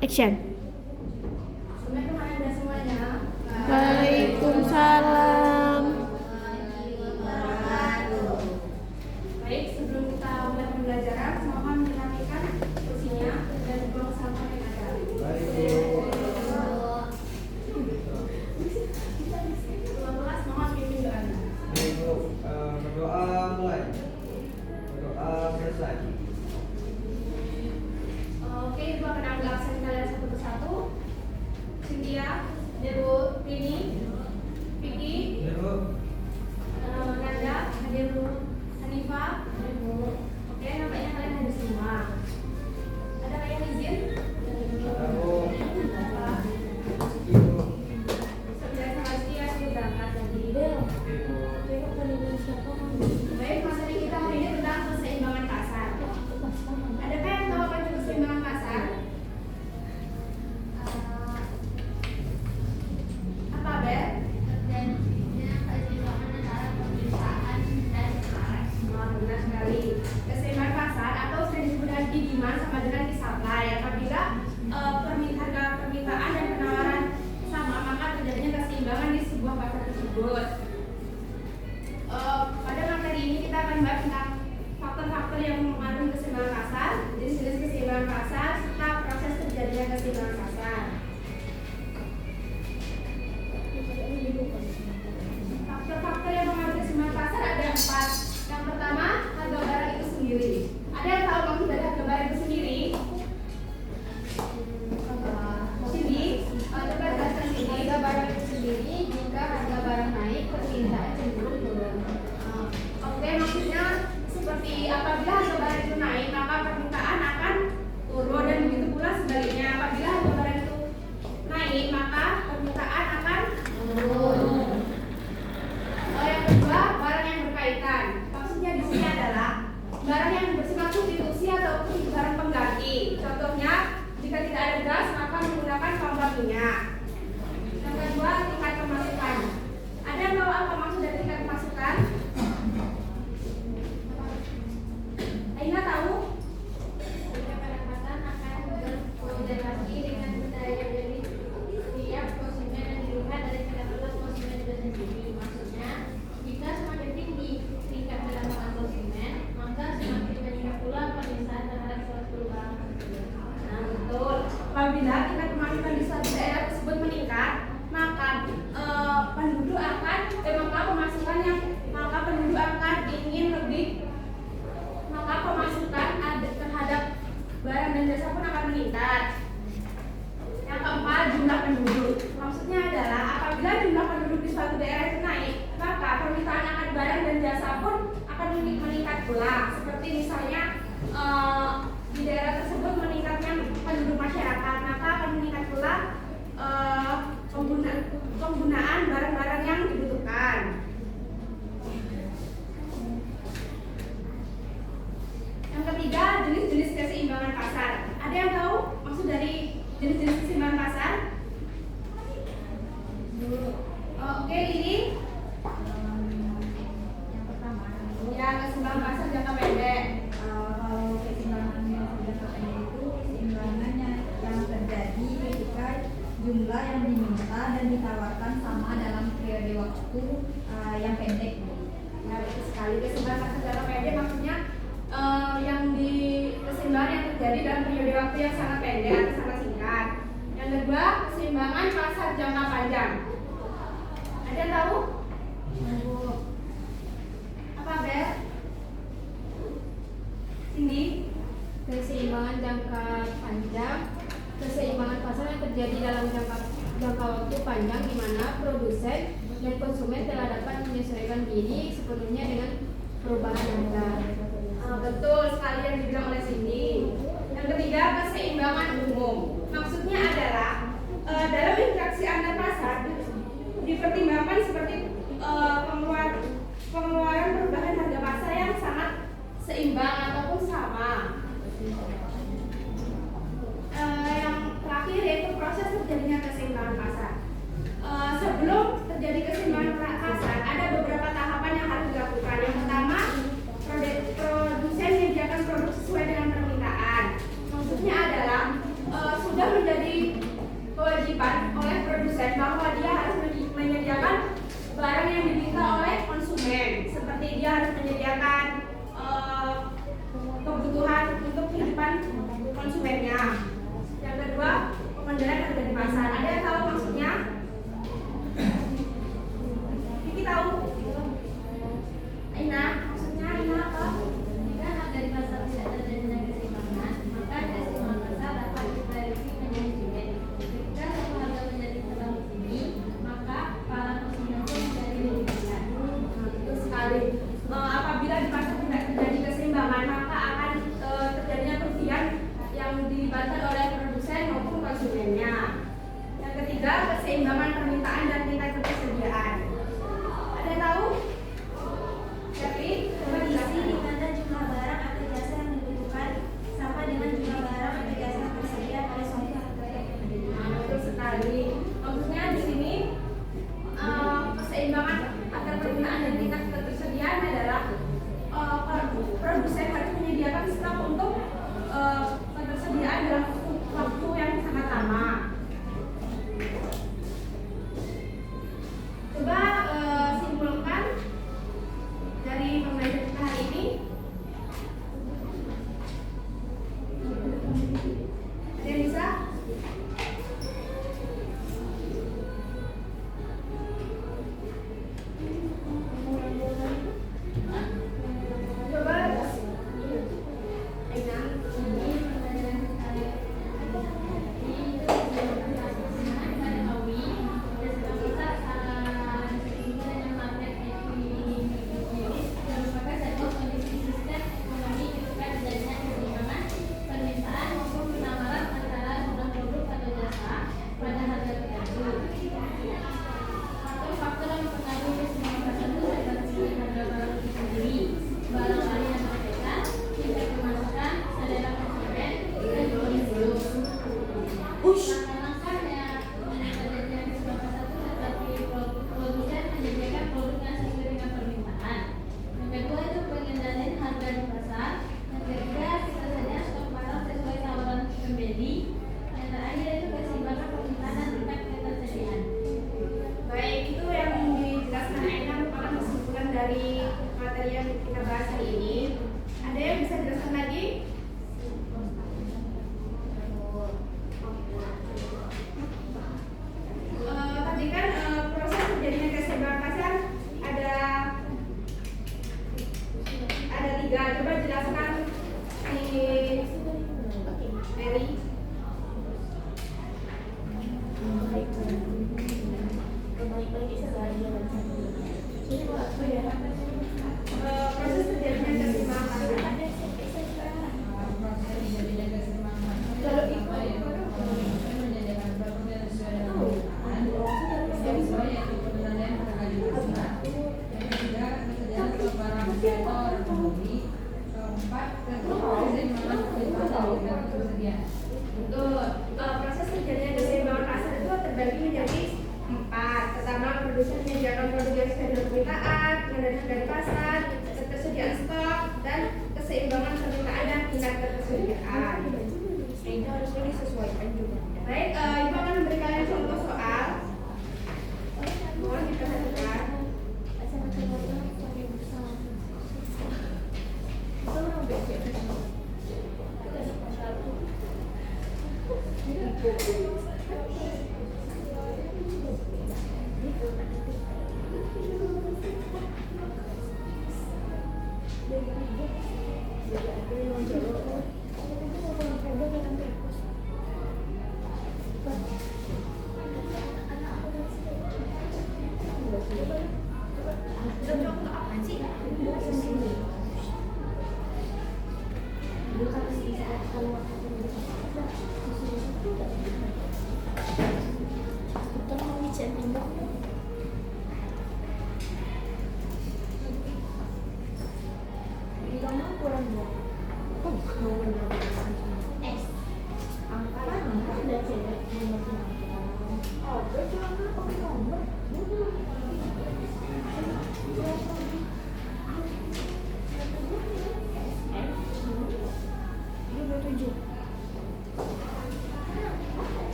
Action. Assalamualaikum semuanya. Waalaikumsalam. Baik, sebelum kita mulai pembelajaran, mohon dirapikan kursinya dan buang sampah yang ada. Mohon pimpin doanya. Berdoa mulai. Berdoa selesai. Oke, Ibu akan ambil absen kalian satu persatu. Cynthia, Ibu Rini, Vicky, Ibu. Nanda, Ibu Hanifah, Ibu. Oke, nampaknya kalian hadir semua. Ada yang izin? Ibu. Sebenarnya sama Setia sudah berangkat tadi. Baik, materi kita hari ini tentang keseimbangan pasar. Adakah yang tahu apa itu keseimbangan pasar? Apa, Bel? Benar sekali. Keseimbangan pasar atau sering disebut dengan demand sama dengan supply. Apabila harga permintaan dan penawaran sama, maka terjadinya keseimbangan di sebuah pasar tersebut. Pada materi ini kita akan bahas tentang faktor-faktor yang mempengaruhi keseimbangan pasar, jenis-jenis keseimbangan pasar, serta proses terjadinya keseimbangan pasar. Faktor-faktor yang mempengaruhi keseimbangan pasar ada 4. Yang pertama, harga barang itu sendiri. Ada yang tahu maksud dari harga barang itu sendiri? Cindy, coba jelaskan Cindy. Harga barang itu sendiri, jika harga barang naik, permintaan cenderung turun. Oke, maksudnya seperti apabila harga barang itu naik, maka permintaan akan turun, dan begitu pula sebaliknya. Apabila harga barang itu naik, maka permintaan akan turun. Yang kedua, barang yang berkaitan. Maksudnya di sini adalah barang yang bersifat substitusi ataupun barang pengganti. Contohnya, jika tidak ada gas, maka menggunakan pompa minyak. Yang kedua, tingkat pemasukan. Ada yang tahu apa maksud dari tingkat pemasukan? Aina tahu? Pendapatan akan berkorelasi dengan daya beli setiap konsumen yang dilihat dari pendapatan konsumen itu sendiri. Maksudnya, jika semakin tinggi tingkat pendapatan konsumen, maka semakin meningkat pula permintaan terhadap suatu barang tersebut. Nah, betul. Apabila tingkat pemasukan di suatu daerah tersebut meningkat, maka maka penduduk akan ingin lebih, maka pemasukan terhadap barang dan jasa pun akan meningkat. Yang keempat, jumlah penduduk. Maksudnya adalah apabila jumlah penduduk di suatu daerah itu naik, maka permintaan akan barang dan jasa pun akan meningkat pula. Seperti misalnya di daerah tersebut meningkatnya penduduk masyarakat, maka akan meningkat pula penggunaan barang-barang yang dibutuhkan. Yang ketiga, jenis-jenis keseimbangan pasar. Ada yang tahu maksud dari jenis-jenis keseimbangan pasar? Oke, ini Yang pertama, ya keseimbangan pasar jangka pendek. kalau keseimbangan jangka pendek itu keseimbangannya yang terjadi ketika jumlah yang diminta dan ditawarkan sama dalam periode waktu yang pendek. Ya, betul sekali. Keseimbangan pasar jangka pendek maksudnya keseimbangan yang terjadi dalam periode waktu yang sangat pendek atau sangat singkat. Yang kedua, keseimbangan pasar jangka panjang. Ada yang tahu? Apa, Bel? Cindy? Keseimbangan jangka panjang, keseimbangan pasar yang terjadi dalam jangka waktu panjang di mana produsen dan konsumen telah dapat menyesuaikan diri sepenuhnya dengan perubahan harga. Betul sekali yang dibilang oleh Cindy. Yang ketiga, keseimbangan umum. Maksudnya adalah dalam interaksi antar pasar dipertimbangkan seperti pengeluaran perubahan harga pasar yang sangat seimbang ataupun sama. Yang terakhir yaitu proses terjadinya keseimbangan pasar. Sebelum terjadi keseimbangan pasar, ada beberapa tahapan yang harus dilakukan. Yang pertama, produsen menyediakan produk sesuai dengan permintaan. Maksudnya adalah juga keseimbangan permintaan dan tingkat ketersediaan. Ada yang tahu? Tapi Kondisi di mana jumlah barang atau jasa yang dibutuhkan sama dengan jumlah barang atau jasa yang tersedia pada suatu harga yang berbeda. betul sekali. Maksudnya di sini keseimbangan antara permintaan dan tingkat ketersediaan adalah produsen harus menyediakan stok untuk ketersediaan dalam waktu yang sangat lama. Coba simpulkan dari pembelajaran kita hari ini. Ada yang bisa? Coba baik, itu yang dijelaskan Aina merupakan kesimpulan dari materi yang kita bahas hari ini. Ada yang bisa dijelaskan lagi? Tadi kan proses terjadinya keseimbangan pasar ada 3. Coba jelaskan si Mary. Proses terjadinya keseimbangan pasar. Betul. Proses terjadinya keseimbangan pasar itu terbagi menjadi 4. Pertama, produsen menyediakan produk yang sesuai dengan permintaan, pengendalian dari pasar, ketersediaan stok, dan keseimbangan permintaan dan tingkat ketersediaan. Ini harusnya disesuaikan juga. Baik, Ibu akan memberi kalian contoh soal. Mohon diperhatikan.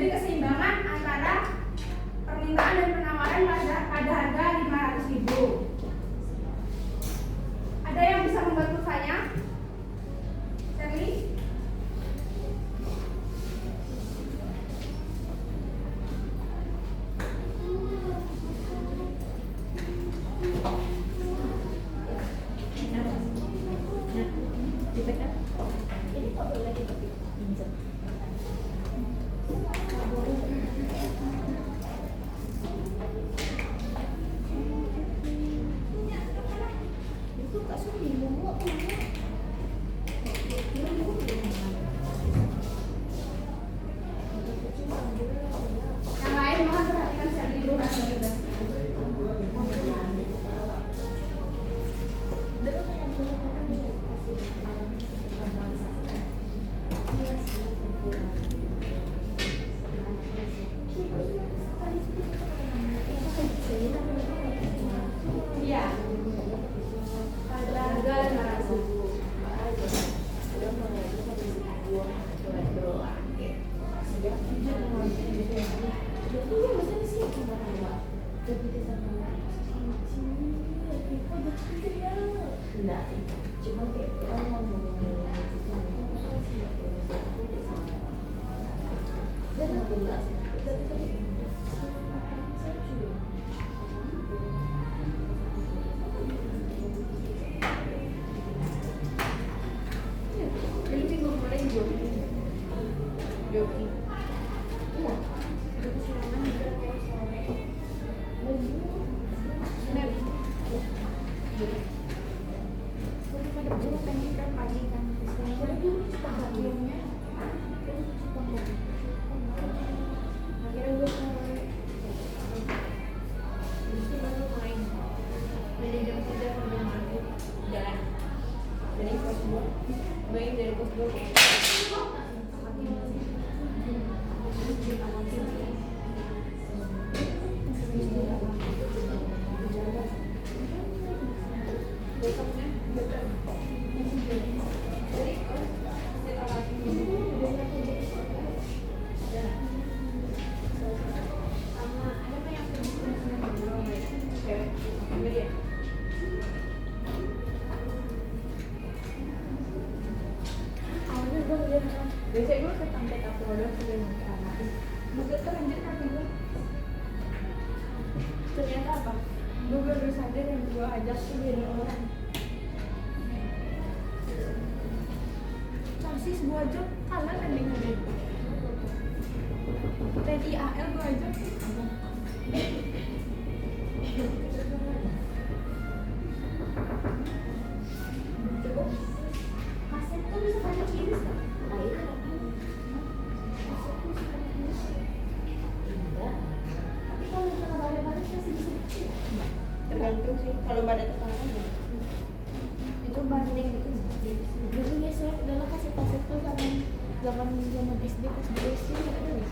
terjadi keseimbangan antara permintaan dan penawaran pada harga 500.000. Ada yang bisa membantu saya? Sherly? Yang lain mohon perhatikan Sherly dulu. Iya. Pada harga 500.000. Biasanya gue sampai aku udah sudah nikah. Bukan terlanjur tapi gue ternyata apa? Gue baru sadar yang gue ajak tuh beda orang. Sosis gue ajak kalah kan dengan dia. Tadi AL gue ajak. Cukup. Kaset tuh bisa banyak iris kan? Tergantung sih, kalau pada tekanan itu banding itu dulu ya saya udah kasih kaset tuh zaman SD pas SD ada nih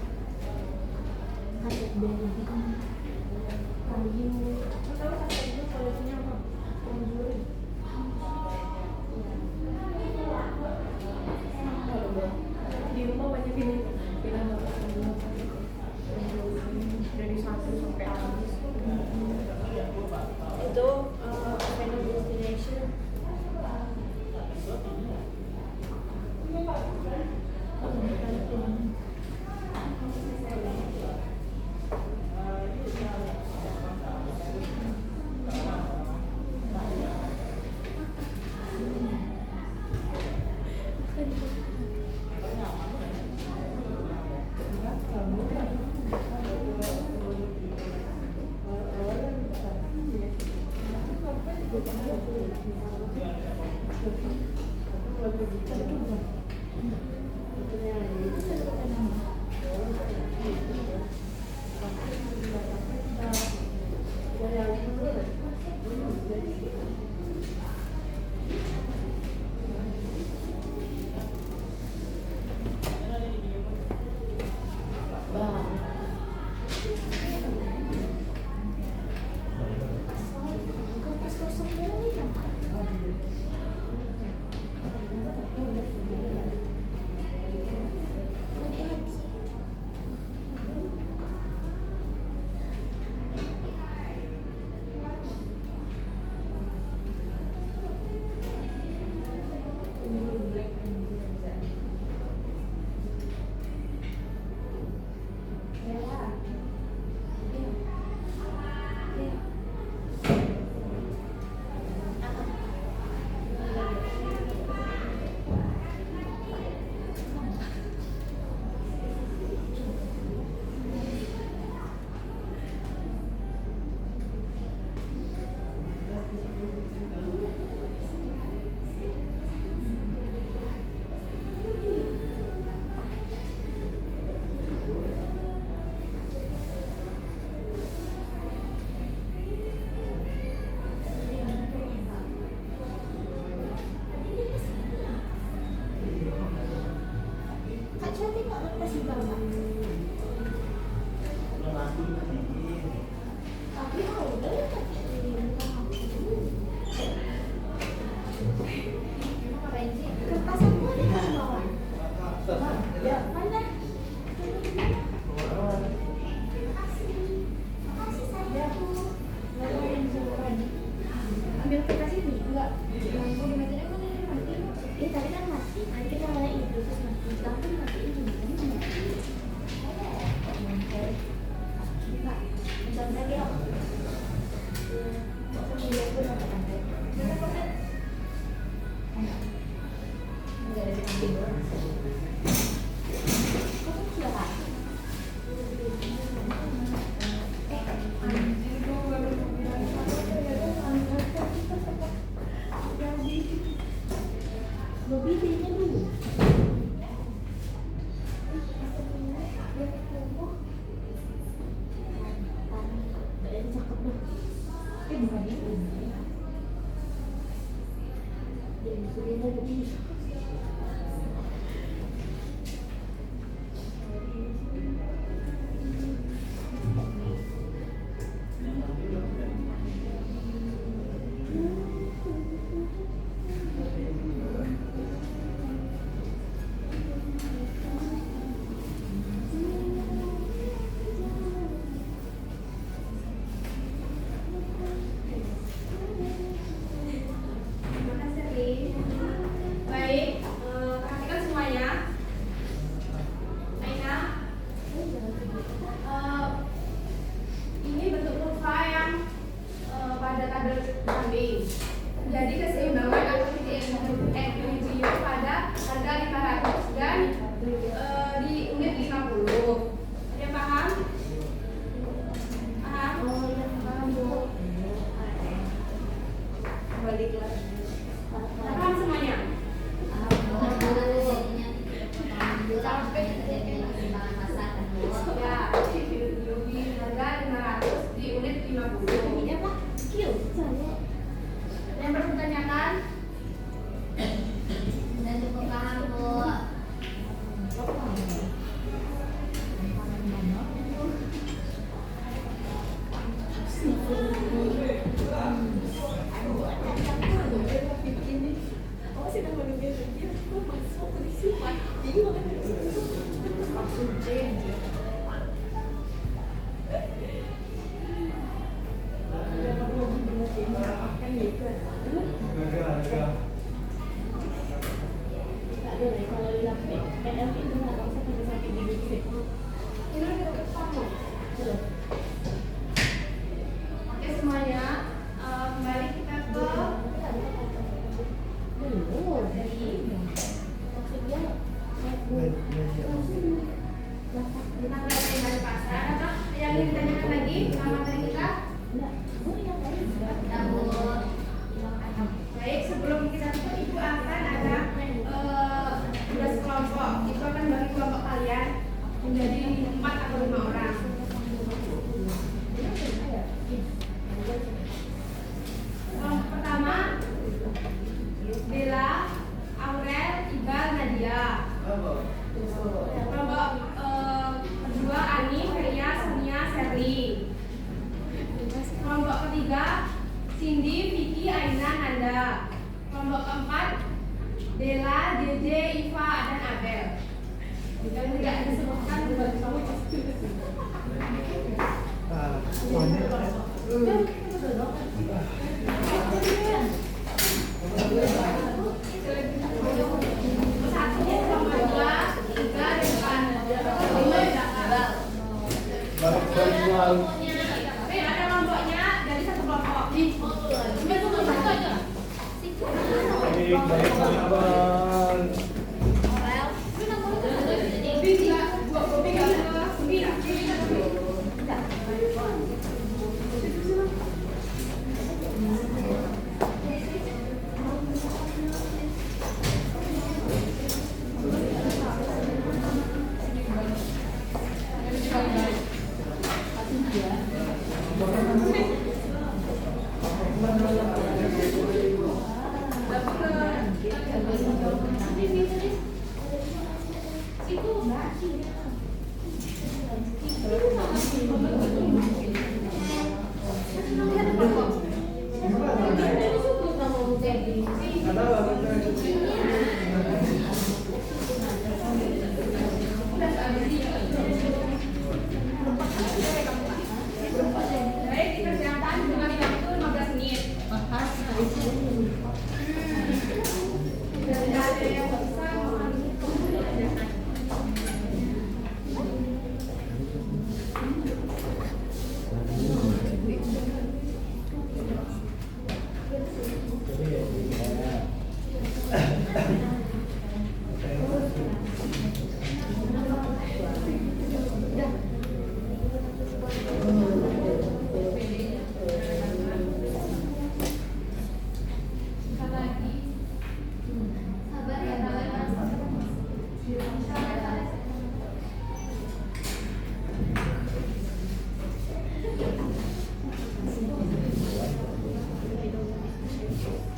kaset baby kayu tahu kaset itu kualitasnya apa konjuri di rumah banyak ini kita dapat dari 1 sampai habis itu Final Destination. Bapak. Tapi udah ya ngapain sih? Kertas semua di bawah. Ya, mana? Makasih sayang. Ambil kertas ini? Enggak. Lampu di meja mana yang mati? Tadi kan mati. Nanti kita mulai itu terus mati. Lampu matiin juga. Enggak. Bentar lagi ya. Enggak ada di doang. Kamu siapa? Bobby belinya dulu. Badan cakep dong. Bukan itu. Jadi sudah lagi. Baik, perhatikan semuanya. Aina, ini bentuk kurva yang pada tabel kambing. Jadi keseimbangan atau titik equilibrium pada harga 500 dan di unit 50. Ada yang paham? Paham? Paham Bu? Balik lagi. Paham semuanya? Ya, di harga 500 di unit 50. Ini apa? Skill. Yang berpertanyakan? Dan cukup paham Bu. Oke semuanya, kembali kita ke tentang dari pasar. Atau yang ingin ditanyakan lagi sama materi kita? Baik, sebelum kita tutup, Ibu akan ada tugas kelompok. Itu akan bagi kelompok kalian menjadi 4 atau 5 orang. Kelompok pertama Bella, Aurel, Iqbal, Nadia. Kelompok kedua Ani, Feria, Sonia, Sherly. Kelompok ketiga Cindy, Vicky, Aina, Nanda. Kelompok keempat Bella, JJ, Iva, dan Abel. Jika tidak disebutkan buat kamu pasti. Satunya kelompok 2, 3, dan 4. Ada kelompoknya dari satu kelompok. Divisi Ada apa? Baik, dipersilakan dengan waktu 15 menit. Tidak ada yang bisa mengajukan. Sabar ya,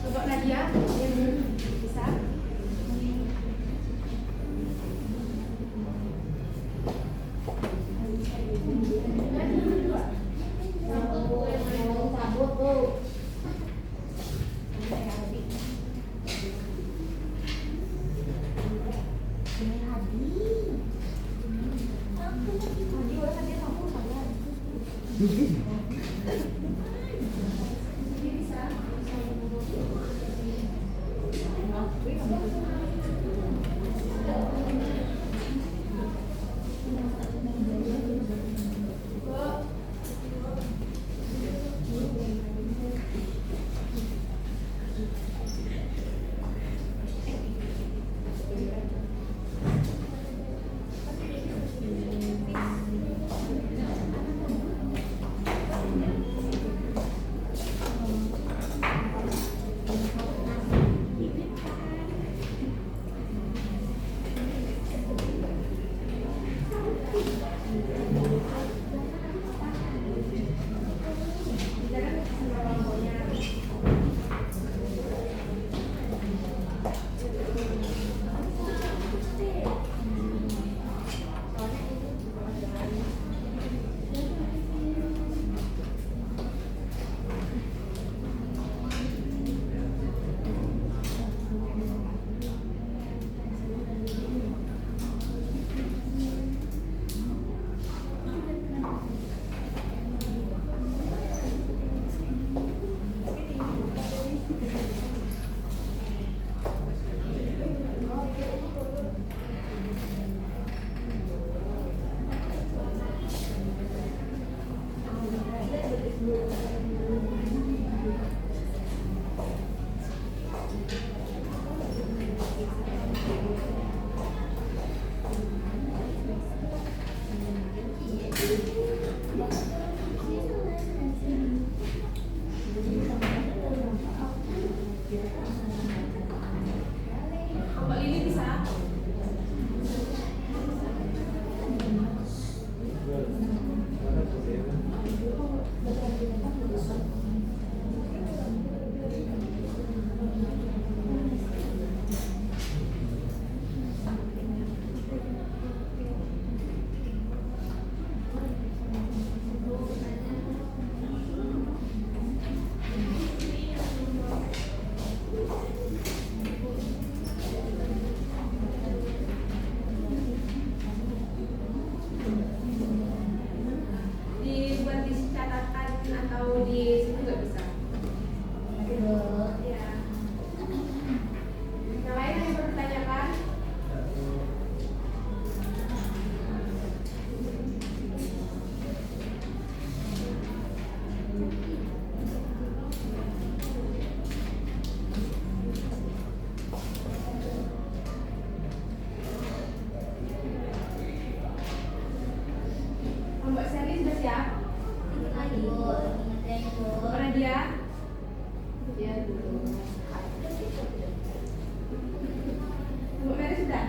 Untuk Nadia, bisa. Mbak Lili bisa. Dibuat di catatan atau di situ nggak bisa. Ya. Yang lain yang bertanyakan? Mbak Sally sudah siap? Nadia? Mbak Mary sudah?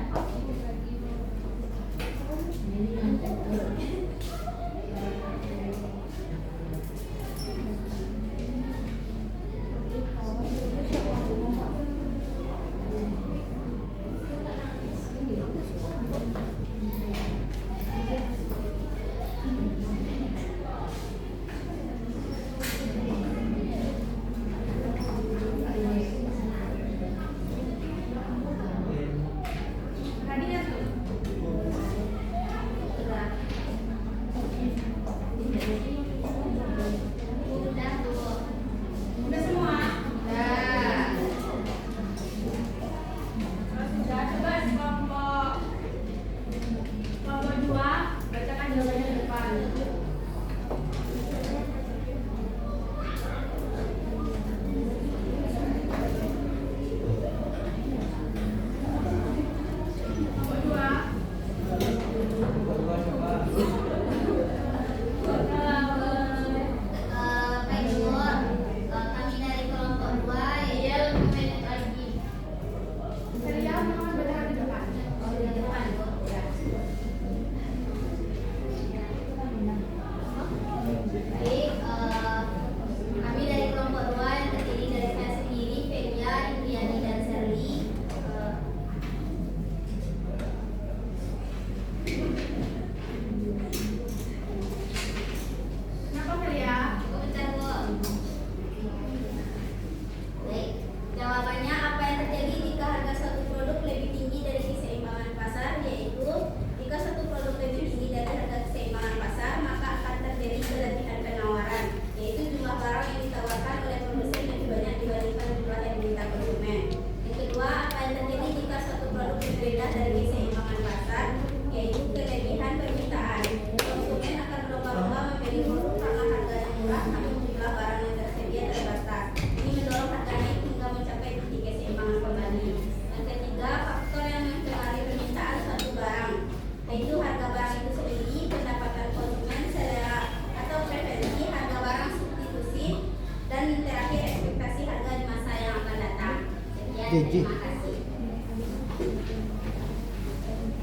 Gigi. Terima kasih.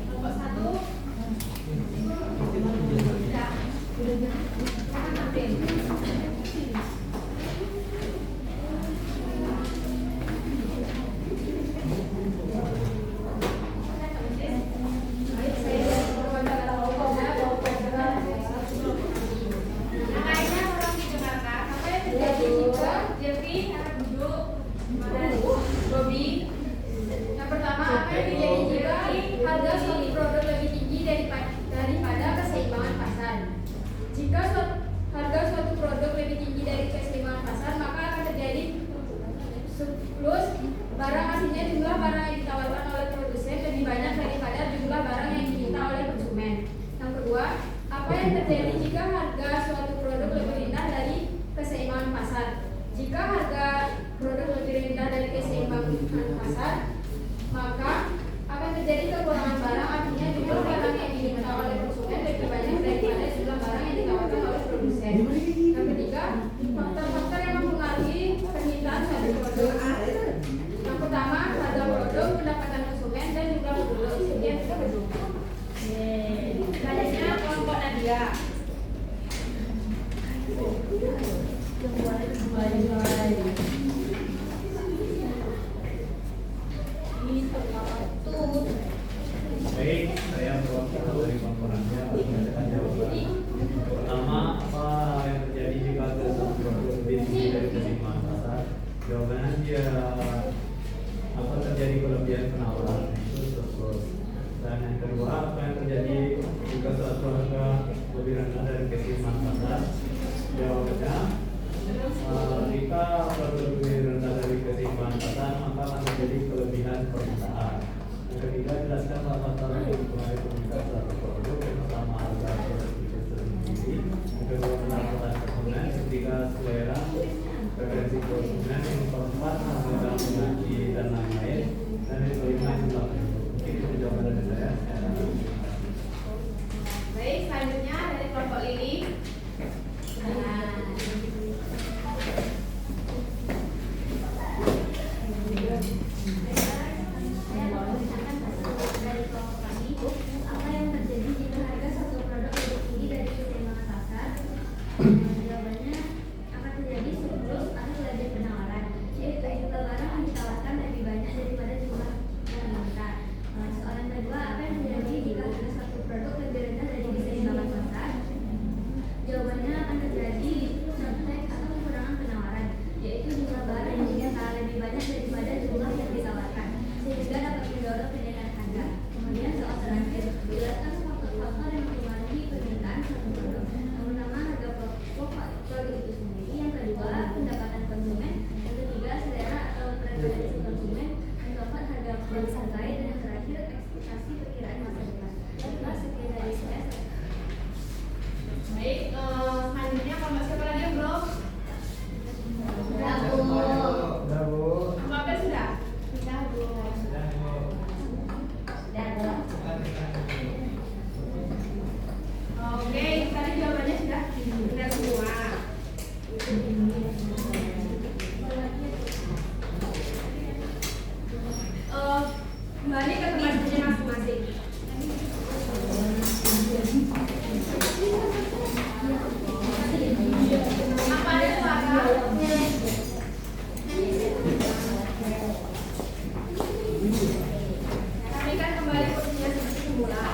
Kelompok 1. Yang lainnya tolong didengarkan. Apa yang terjadi jika Jeffrey harap duduk dan Bobby? Yang pertama, apa yang terjadi jika harga suatu produk lebih tinggi daripada keseimbangan pasar? Jika harga suatu produk lebih tinggi dari keseimbangan pasar, maka akan terjadi surplus barang, artinya jumlah barang yang ditawarkan oleh produsen lebih banyak daripada jumlah barang yang diminta oleh konsumen. Yang kedua, apa yang terjadi jika harga suatu produk lebih rendah dari keseimbangan pasar? Jika harga produk lebih rendah dari keseimbangan pasar, maka akan terjadi kekurangan barang, artinya jumlah barang yang diminta oleh konsumen lebih banyak daripada jumlah barang yang ditawarkan oleh produsen. Yang ketiga, faktor-faktor yang mempengaruhi permintaan suatu produk. Yang pertama, harga produk, pendapatan konsumen, dan jumlah penduduk. Sekian penduduk. Selanjutnya kelompok Nadia. Baik, saya mewakili dari komponennya menyampaikan jawaban. Pertama, apa yang terjadi jika ada satu produk lebih tinggi dari keseimbangan pasar? Jawabannya dia apa terjadi kelebihan penawaran itu surplus. Dan yang kedua, apa yang terjadi jika suatu harga lebih rendah dari keseimbangan pasar? Jawabannya jika produk lebih rendah dari keseimbangan pasar, maka akan terjadi kelebihan permintaan. Yang ketiga, jelaskan faktor yang mempengaruhi permintaan suatu produk. Yang pertama, harga produk itu sendiri. Yang kedua, pendapatan konsumen. Yang ketiga, selera preferensi konsumen. Yang keempat, harga mengganti dan lain-lain. Dan yang kelima, jumlah penduduk. Mungkin itu jawaban dari saya. Baik, selanjutnya dari kelompok Lili. Saya membacakan pasal dari kelompok kami. Apa yang terjadi jika harga suatu produk lebih tinggi dari keseimbangan pasar? Jawabannya akan terjadi surplus atau kelebihan penawaran, yaitu jumlah barang yang ditawarkan lebih banyak daripada jumlah yang diminta. Soal yang kedua, apa yang terjadi jika harga suatu produk lebih rendah dari keseimbangan pasar? Jawabannya akan terjadi shortage atau kekurangan penawaran, yaitu jumlah barang yang diminta lebih banyak daripada jumlah yang ditawarkan, sehingga dapat mendorong kenaikan harga. Kemudian soal terakhir, jelaskan faktor-faktor yang mempengaruhi permintaan suatu produk. Yang pertama, harga pokok produk itu sendiri. Yang kedua, pendapatan konsumen. Yang ketiga, selera atau preferensi konsumen. Yang keempat, harga produk terkait. Dan yang terakhir, ekspektasi perkiraan masa depan. Baiklah, sekian dari saya. Baik, selanjutnya kelompok siapa lagi, Bro? Udah, Bu. Kelompok apa sudah? Sudah, Bu. Sudah, Bu. Oke, tadi jawabannya sudah benar semua. Kembali ke tempat duduknya masing-masing. Apa ada suara? Kami kan kembali posisinya seperti semula.